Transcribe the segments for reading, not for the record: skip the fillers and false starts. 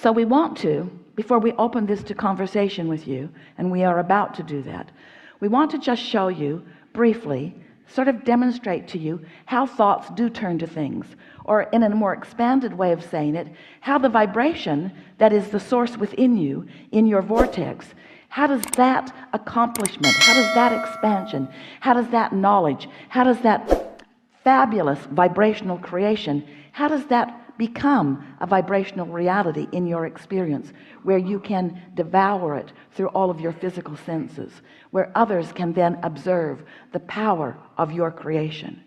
So we want to, before we open this to conversation with you, and we are about to do that, we want to just show you briefly, sort of demonstrate to you how thoughts do turn to things, or in a more expanded way of saying it, how the vibration that is the source within you, in your vortex, how does that accomplishment, how does that expansion, how does that knowledge, how does that fabulous vibrational creation, how does that become a vibrational reality in your experience, where you can devour it through all of your physical senses, where others can then observe the power of your creation?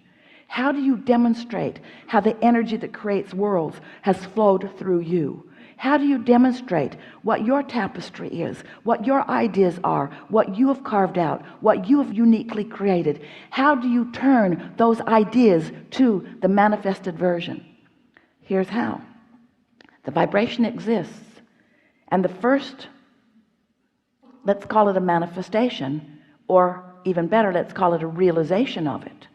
How do you demonstrate how the energy that creates worlds has flowed through you? How do you demonstrate what your tapestry is, what your ideas are, what you have carved out, what you have uniquely created? How do you turn those ideas to the manifested version? Here's how. The vibration exists, and the first, let's call it a manifestation, or even better, let's call it a realization of it,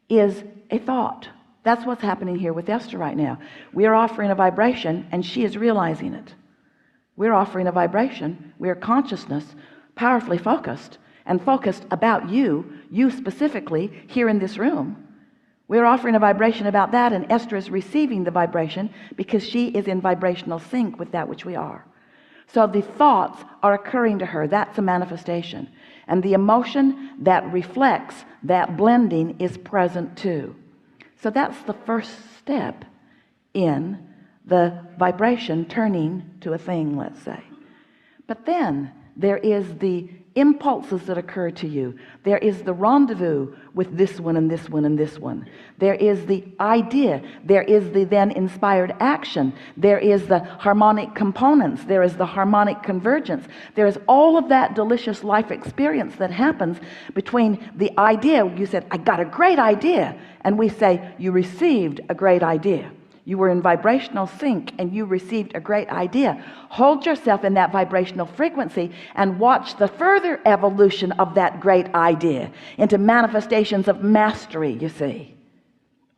is a thought. That's what's happening here with Esther right now. We are offering a vibration, and she is realizing it. We're offering a vibration. We are consciousness, powerfully focused, and focused about you specifically here in this room. We're offering a vibration about that, and Esther is receiving the vibration because she is in vibrational sync with that which we are. So the thoughts are occurring to her. That's a manifestation, and the emotion that reflects that blending is present too. So that's the first step in the vibration turning to a thing, let's say. But then there is the impulses that occur to you. There is the rendezvous with this one and this one and this one. There is the idea. There is the then inspired action. There is the harmonic components. There is the harmonic convergence. There is all of that delicious life experience that happens between the idea. You said, I got a great idea. And we say, you received a great idea. You were in vibrational sync and you received a great idea. Hold yourself in that vibrational frequency and watch the further evolution of that great idea into manifestations of mastery, you see.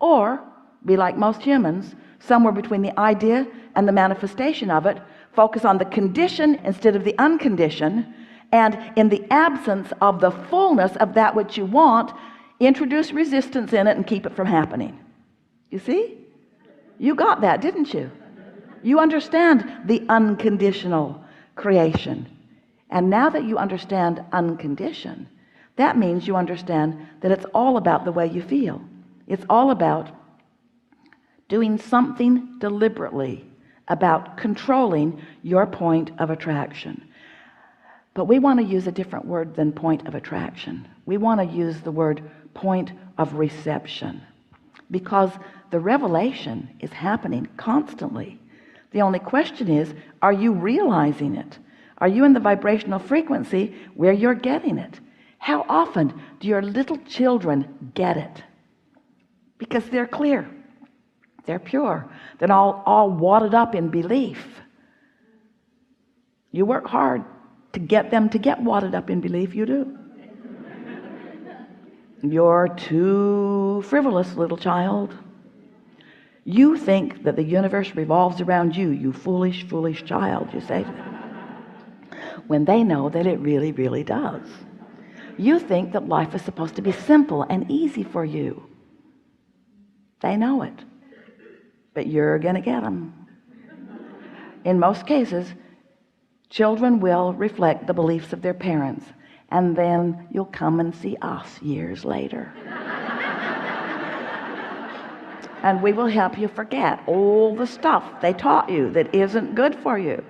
Or be like most humans, somewhere between the idea and the manifestation of it, focus on the condition instead of the unconditioned, and in the absence of the fullness of that which you want, introduce resistance in it and keep it from happening. You see? You got that, didn't you? You understand the unconditional creation. And now that you understand unconditioned, that means you understand that it's all about the way you feel. It's all about doing something deliberately about controlling your point of attraction. But we want to use a different word than point of attraction. We want to use the word point of reception, because the revelation is happening constantly. The only question is, are you realizing it? Are you in the vibrational frequency where you're getting it? How often do your little children get it? Because they're clear, they're pure, they're all wadded up in belief. You work hard to get them to get wadded up in belief. You do. You're too frivolous, little child. You think that the universe revolves around you, you foolish, foolish child, you say to them, when they know that it really, really does. You think that life is supposed to be simple and easy for you. They know it, but you're gonna get them. In most cases, children will reflect the beliefs of their parents, and then you'll come and see us years later. And we will help you forget all the stuff they taught you that isn't good for you.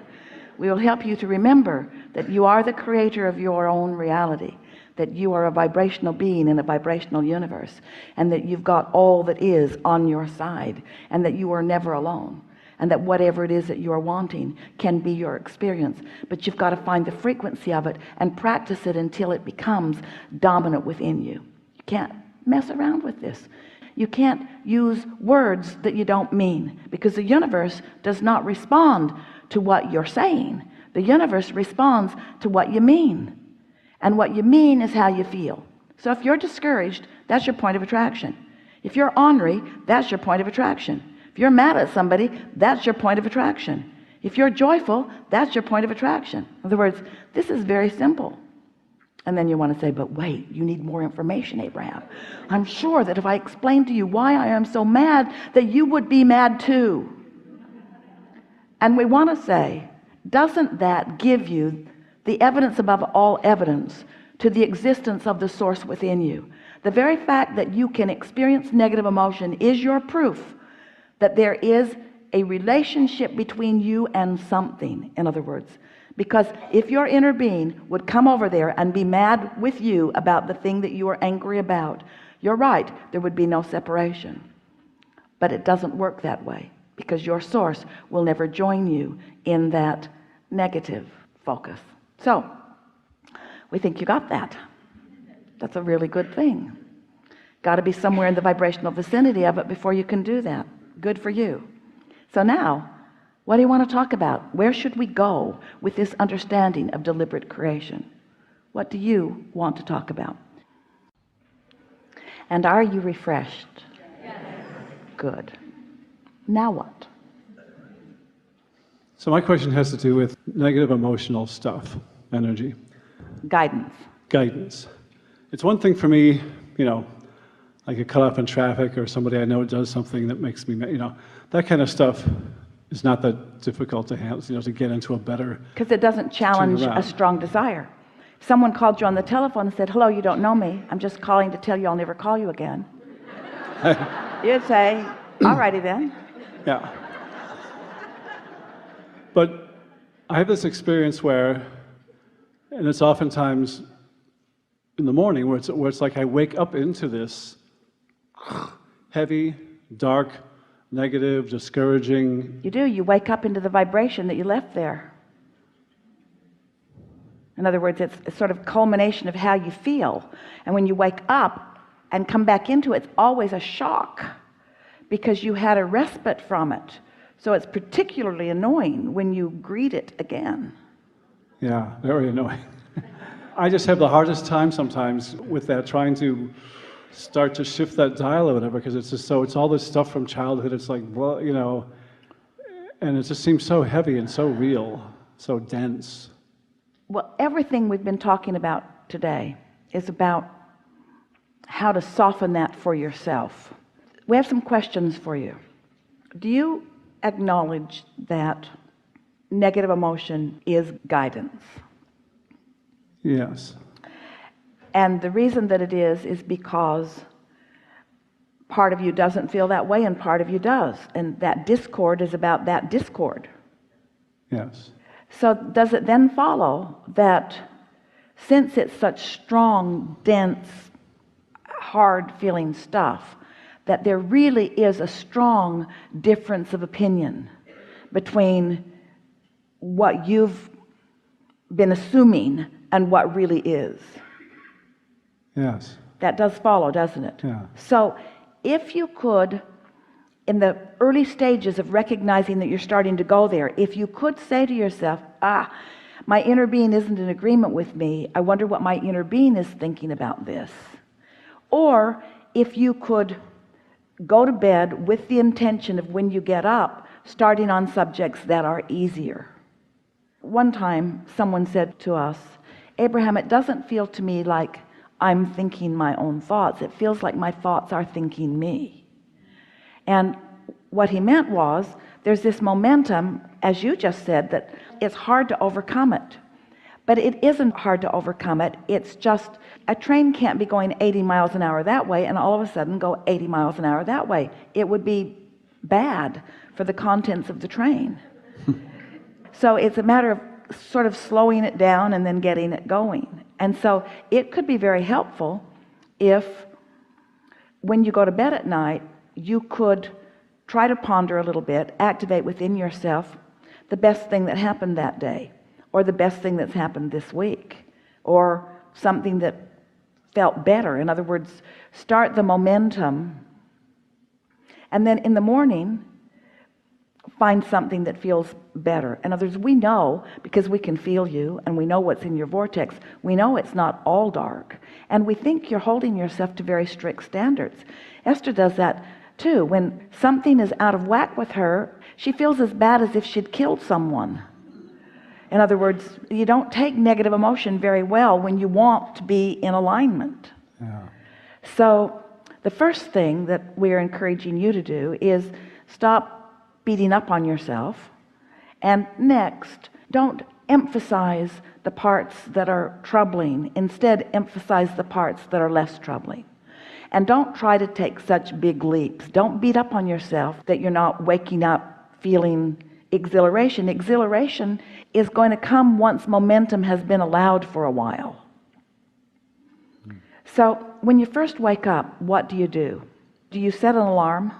We will help you to remember that you are the creator of your own reality, that you are a vibrational being in a vibrational universe, and that you've got all that is on your side, and that you are never alone, and that whatever it is that you are wanting can be your experience. But you've got to find the frequency of it and practice it until it becomes dominant within you. You can't mess around with this. You can't use words that you don't mean, because the universe does not respond to what you're saying. The universe responds to what you mean, and what you mean is how you feel. So if you're discouraged, that's your point of attraction. If you're ornery, that's your point of attraction. If you're mad at somebody, that's your point of attraction. If you're joyful, that's your point of attraction. In other words, this is very simple. And then you want to say, but wait, you need more information, Abraham. I'm sure that if I explained to you why I am so mad, that you would be mad too. And we want to say, doesn't that give you the evidence above all evidence to the existence of the source within you? The very fact that you can experience negative emotion is your proof that there is a relationship between you and something. In other words, because if your inner being would come over there and be mad with you about the thing that you are angry about, you're right, there would be no separation. But it doesn't work that way, because your source will never join you in that negative focus. So we think you got that. That's a really good thing. Got to be somewhere in the vibrational vicinity of it before you can do that. Good for you. So now, what do you want to talk about? Where should we go with this understanding of deliberate creation? What do you want to talk about? And are you refreshed? Yes. Good. Now what? So my question has to do with negative emotional stuff, energy. Guidance. It's one thing for me, I get cut off in traffic, or somebody I know does something that makes me, that kind of stuff is not that difficult to handle, to get into a better. Because it doesn't challenge a strong desire. If someone called you on the telephone and said, hello, you don't know me, I'm just calling to tell you I'll never call you again. You'd say, alrighty then. Yeah. But I have this experience where, and it's oftentimes in the morning, where it's like I wake up into this heavy, dark, negative, discouraging. You do. You wake up into the vibration that you left there. In other words, it's a sort of culmination of how you feel. And when you wake up and come back into it, it's always a shock, because you had a respite from it. So it's particularly annoying when you greet it again. Yeah, very annoying. I just have the hardest time sometimes with that, trying to start to shift that dial or whatever, because it's all this stuff from childhood. It's like, well, and it just seems so heavy and so real, so dense. Well, everything we've been talking about today is about how to soften that for yourself. We have some questions for you. Do you acknowledge that negative emotion is guidance? Yes. And the reason that it is because part of you doesn't feel that way and part of you does. And that discord is about that discord. Yes. So does it then follow that since it's such strong, dense, hard feeling stuff, that there really is a strong difference of opinion between what you've been assuming and what really is? Yes. That does follow, doesn't it? Yeah. So if you could, in the early stages of recognizing that you're starting to go there, if you could say to yourself, my inner being isn't in agreement with me, I wonder what my inner being is thinking about this. Or if you could go to bed with the intention of, when you get up, starting on subjects that are easier. One time someone said to us, Abraham, it doesn't feel to me like I'm thinking my own thoughts. It feels like my thoughts are thinking me. And what he meant was, there's this momentum, as you just said, that it's hard to overcome it. But it isn't hard to overcome it. It's just a train can't be going 80 miles an hour that way and all of a sudden go 80 miles an hour that way. It would be bad for the contents of the train. So it's a matter of sort of slowing it down and then getting it going. And so it could be very helpful if, when you go to bed at night, you could try to ponder a little bit, activate within yourself the best thing that happened that day, or the best thing that's happened this week, or something that felt better. In other words, start the momentum, and then in the morning find something that feels better. In other words, we know, because we can feel you and we know what's in your vortex, we know it's not all dark, and we think you're holding yourself to very strict standards. Esther does that too. When something is out of whack with her, she feels as bad as if she'd killed someone. In other words, you don't take negative emotion very well when you want to be in alignment. Yeah. So the first thing that we're encouraging you to do is stop beating up on yourself. And next, don't emphasize the parts that are troubling. Instead, emphasize the parts that are less troubling. And don't try to take such big leaps. Don't beat up on yourself that you're not waking up feeling exhilaration. Exhilaration is going to come once momentum has been allowed for a while. So when you first wake up, what do? Do you set an alarm?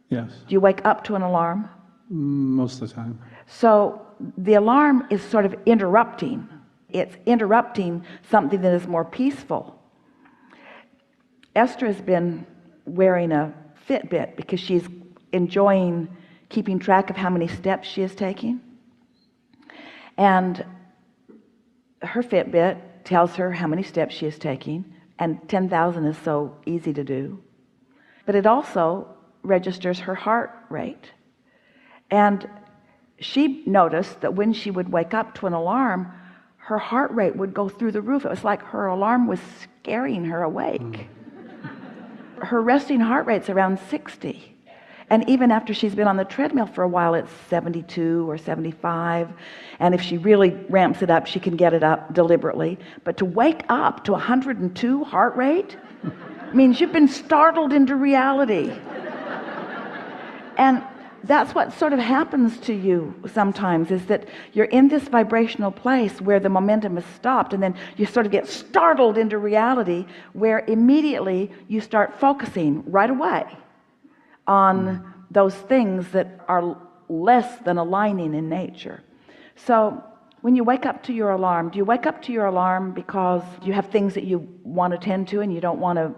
Yes. Do you wake up to an alarm? Most of the time. So the alarm is sort of interrupting. It's interrupting something that is more peaceful. Esther has been wearing a Fitbit because she's enjoying keeping track of how many steps she is taking. And her Fitbit tells her how many steps she is taking, and 10,000 is so easy to do. But it also registers her heart rate. And she noticed that when she would wake up to an alarm, her heart rate would go through the roof. It was like her alarm was scaring her awake. Her resting heart rate's around 60. And even after she's been on the treadmill for a while, it's 72 or 75. And if she really ramps it up, she can get it up deliberately. But to wake up to 102 heart rate means you've been startled into reality. And that's what sort of happens to you sometimes, is that you're in this vibrational place where the momentum has stopped, and then you sort of get startled into reality, where immediately you start focusing right away on those things that are less than aligning in nature. So when you wake up to your alarm, do you wake up to your alarm because you have things that you want to tend to and you don't want to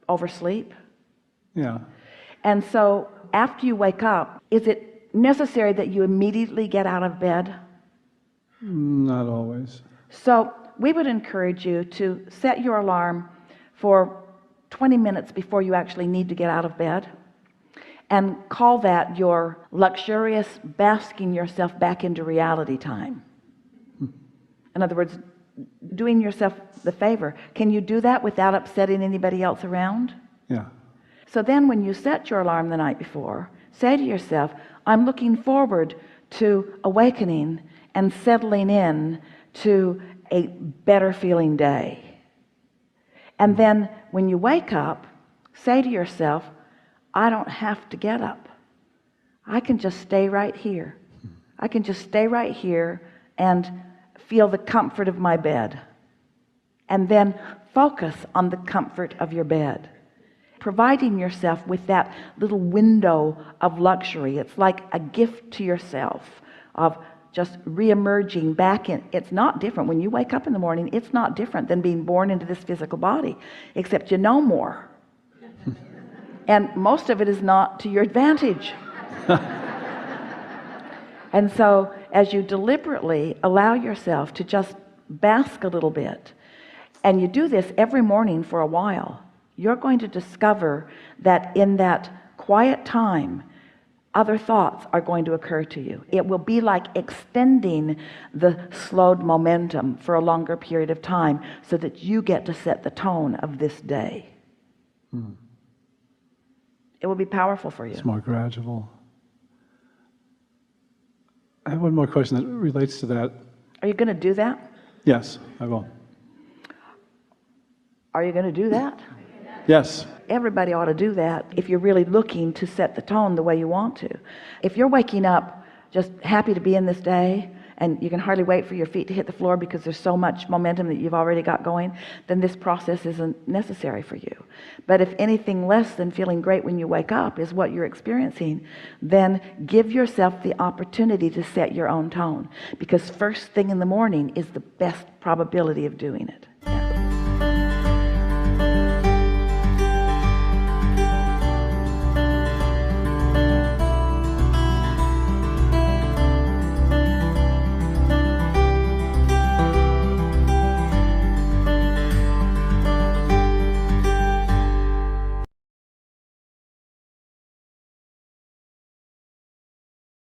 oversleep? Yeah. And so after you wake up, is it necessary that you immediately get out of bed? Not always. So we would encourage you to set your alarm for 20 minutes before you actually need to get out of bed, and call that your luxurious basking yourself back into reality time. In other words, doing yourself the favor. Can you do that without upsetting anybody else around? Yeah. So then when you set your alarm the night before, say to yourself, I'm looking forward to awakening and settling in to a better feeling day. And then when you wake up, say to yourself, I don't have to get up. I can just stay right here. I can just stay right here and feel the comfort of my bed. And then focus on the comfort of your bed, providing yourself with that little window of luxury. It's like a gift to yourself of just re-emerging back in. It's not different. When you wake up in the morning, it's not different than being born into this physical body, except you know more. And most of it is not to your advantage. And so as you deliberately allow yourself to just bask a little bit, and you do this every morning for a while, you're going to discover that in that quiet time, other thoughts are going to occur to you. It will be like extending the slowed momentum for a longer period of time, so that you get to set the tone of this day. It will be powerful for you. It's more gradual. I have one more question that relates to that. Are you going to do that? Yes, I will. Are you going to do that? Yes. Everybody ought to do that if you're really looking to set the tone the way you want to. If you're waking up just happy to be in this day, and you can hardly wait for your feet to hit the floor because there's so much momentum that you've already got going, then this process isn't necessary for you. But if anything less than feeling great when you wake up is what you're experiencing, then give yourself the opportunity to set your own tone, because first thing in the morning is the best probability of doing it.